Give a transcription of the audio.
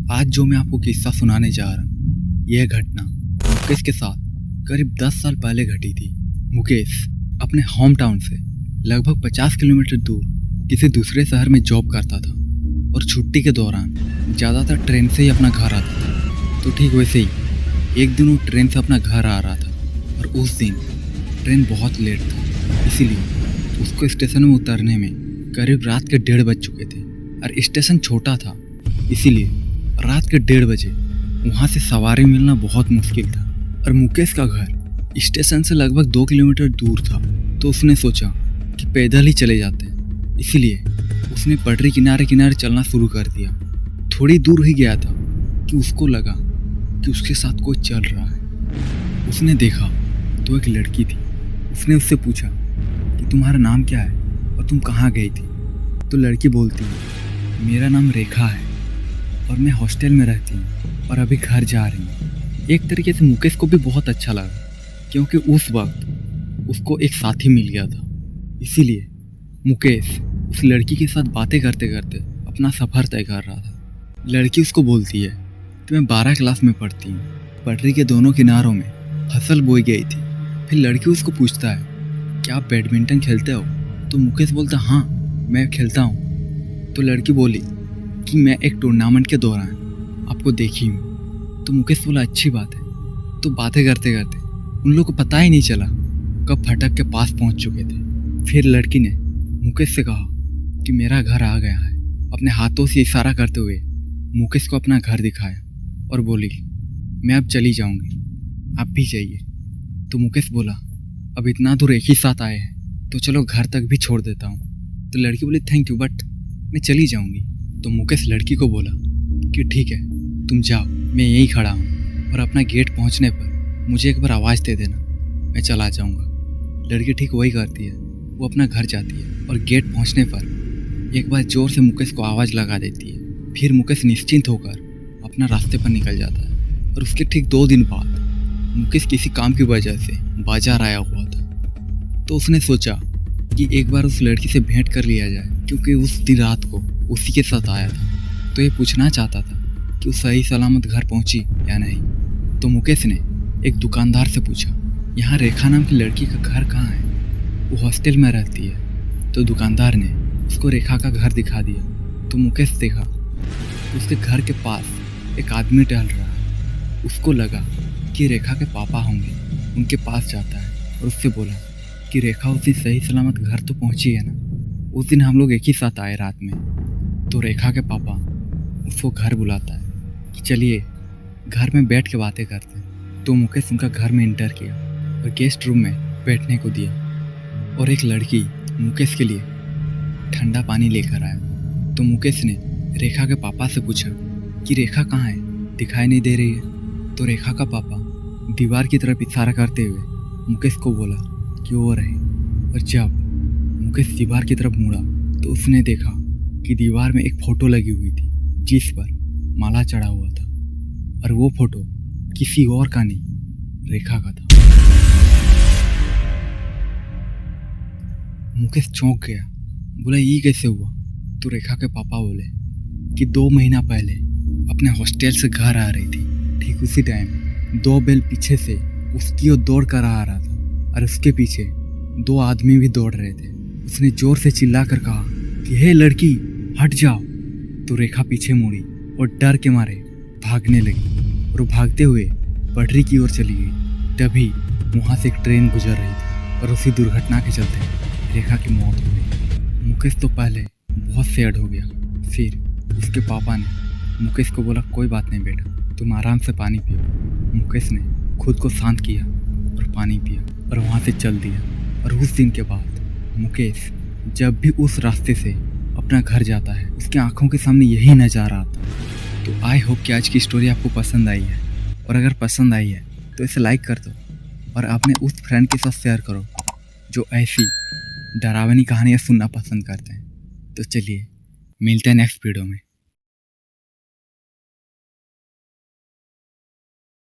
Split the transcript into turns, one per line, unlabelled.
आज जो मैं आपको किस्सा सुनाने जा रहा हूँ, यह घटना मुकेश के साथ करीब 10 साल पहले घटी थी। मुकेश अपने होम टाउन से लगभग 50 किलोमीटर दूर किसी दूसरे शहर में जॉब करता था और छुट्टी के दौरान ज़्यादातर ट्रेन से ही अपना घर आता था। तो ठीक वैसे ही एक दिन वो ट्रेन से अपना घर आ रहा था और उस दिन ट्रेन बहुत लेट था, इसीलिए उसको स्टेशन में उतरने में करीब रात के 1:30 बज चुके थे और स्टेशन छोटा था, इसीलिए रात के 1:30 बजे वहाँ से सवारी मिलना बहुत मुश्किल था। और मुकेश का घर स्टेशन से लगभग 2 किलोमीटर दूर था, तो उसने सोचा कि पैदल ही चले जाते हैं। इसीलिए उसने पटरी किनारे किनारे चलना शुरू कर दिया। थोड़ी दूर ही गया था कि उसको लगा कि उसके साथ कोई चल रहा है। उसने देखा तो एक लड़की थी। उसने उससे पूछा कि तुम्हारा नाम क्या है और तुम कहाँ गई थी? तो लड़की बोलती है, मेरा नाम रेखा है और मैं हॉस्टल में रहती हूँ और अभी घर जा रही हूँ। एक तरीके से मुकेश को भी बहुत अच्छा लगा, क्योंकि उस वक्त उसको एक साथी मिल गया था। इसीलिए मुकेश उस लड़की के साथ बातें करते करते अपना सफ़र तय कर रहा था। लड़की उसको बोलती है कि मैं 12 क्लास में पढ़ती हूँ। पटरी के दोनों किनारों में फसल बोई गई थी। फिर लड़की उसको पूछता है, क्या आप बैडमिंटन खेलते हो? तो मुकेश बोलता, हाँ मैं खेलता हूँ। तो लड़की बोली कि मैं एक टूर्नामेंट के दौरान आपको देखी हूँ। तो मुकेश बोला, अच्छी बात है। तो बातें करते करते उन लोगों को पता ही नहीं चला कब फटक के पास पहुँच चुके थे। फिर लड़की ने मुकेश से कहा कि मेरा घर आ गया है। अपने हाथों से इशारा करते हुए मुकेश को अपना घर दिखाया और बोली, मैं अब चली जाऊंगी, आप भी जाइए। तो मुकेश बोला, अब इतना दूर एक ही साथ आए हैं तो चलो घर तक भी छोड़ देता हूँ। तो लड़की बोली, थैंक यू, बट मैं चली जाऊंगी। तो मुकेश लड़की को बोला कि ठीक है तुम जाओ, मैं यहीं खड़ा हूँ और अपना गेट पहुँचने पर मुझे एक बार आवाज़ दे देना, मैं चला जाऊँगा। लड़की ठीक वही करती है। वो अपना घर जाती है और गेट पहुँचने पर एक बार ज़ोर से मुकेश को आवाज़ लगा देती है। फिर मुकेश निश्चिंत होकर अपना रास्ते पर निकल जाता है। और उसके ठीक 2 दिन बाद मुकेश किसी काम की वजह से बाजार आया हुआ था। तो उसने सोचा कि एक बार उस लड़की से भेंट कर लिया जाए, क्योंकि उस दिन रात को उसी के साथ आया था। तो ये पूछना चाहता था कि वो सही सलामत घर पहुंची या नहीं। तो मुकेश ने एक दुकानदार से पूछा, यहाँ रेखा नाम की लड़की का घर कहाँ है? वो हॉस्टल में रहती है। तो दुकानदार ने उसको रेखा का घर दिखा दिया। तो मुकेश देखा उसके घर के पास एक आदमी टहल रहा है। उसको लगा कि रेखा के पापा होंगे। उनके पास जाता है और उससे बोला कि रेखा उस दिन सही सलामत घर तो पहुंची है ना? उस दिन हम लोग एक ही साथ आए रात में। तो रेखा के पापा उसको घर बुलाता है कि चलिए घर में बैठ के बातें करते हैं। तो मुकेश उनका घर में इंटर किया और गेस्ट रूम में बैठने को दिया। और एक लड़की मुकेश के लिए ठंडा पानी लेकर आया। तो मुकेश ने रेखा के पापा से पूछा कि रेखा कहाँ है, दिखाई नहीं दे रही है। तो रेखा का पापा दीवार की तरफ इशारा करते हुए मुकेश को बोला कि वो रहे। और जब मुकेश दीवार की तरफ मुड़ा तो उसने देखा कि दीवार में एक फ़ोटो लगी हुई थी जिस पर माला चढ़ा हुआ था। और वो फ़ोटो किसी और का नहीं, रेखा का था। मुकेश चौंक गया, बोला ये कैसे हुआ? तो रेखा के पापा बोले कि 2 महीना पहले अपने हॉस्टल से घर आ रही थी। ठीक उसी टाइम 2 बैल पीछे से उसकी ओर दौड़ कर आ रहा था और उसके पीछे 2 आदमी भी दौड़ रहे थे। उसने जोर से चिल्ला कर कहा कि हे लड़की हट जाओ। तो रेखा पीछे मुड़ी और डर के मारे भागने लगी और वो भागते हुए पटरी की ओर चली गई। तभी वहाँ से एक ट्रेन गुजर रही थी और उसी दुर्घटना के चलते रेखा की मौत हो गई। मुकेश तो पहले बहुत सैड हो गया। फिर उसके पापा ने मुकेश को बोला, कोई बात नहीं बेटा, तुम आराम से पानी पियो। मुकेश ने खुद को शांत किया और पानी पिया और वहाँ से चल दिया। और उस दिन के बाद मुकेश जब भी उस रास्ते से अपना घर जाता है, उसकी आंखों के सामने यही नज़ारा आता है। तो आई होप कि आज की स्टोरी आपको पसंद आई है। और अगर पसंद आई है तो इसे लाइक कर दो और अपने उस फ्रेंड के साथ शेयर करो जो ऐसी डरावनी कहानियाँ सुनना पसंद करते हैं। तो चलिए मिलते हैं नेक्स्ट वीडियो में।